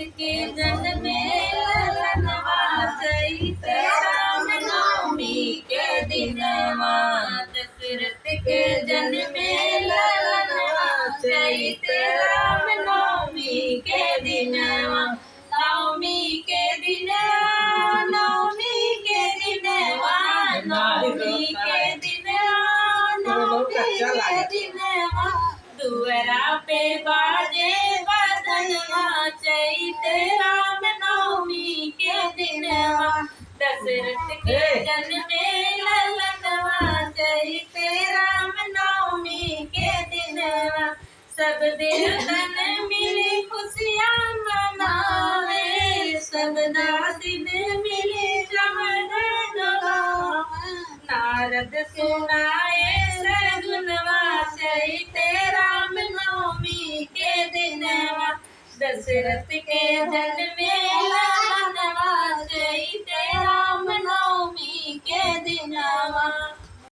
के जन्मे ललनवा चैत राम नवमी के दिनवा। दशरथ के जन्मे ललनवा चैत राम नवमी के दिनवा। नवमी के दिनवा नवमी के दिनवा नवमी के दिनवा नवमी के दिनवा। दुअरा पे बाजे बदनवा चैत राम नवमी के दिनवा। दशरथ के जन्मे ललनवा चैत राम नवमी के दिनवा। सब देवतन मिले खुशियाँ मनावे, सब दासिन मिले चमन डोलावे। नारद सुनाए सगुनवा चैत राम नवमी के दिनवा। दशरथ के जन्मे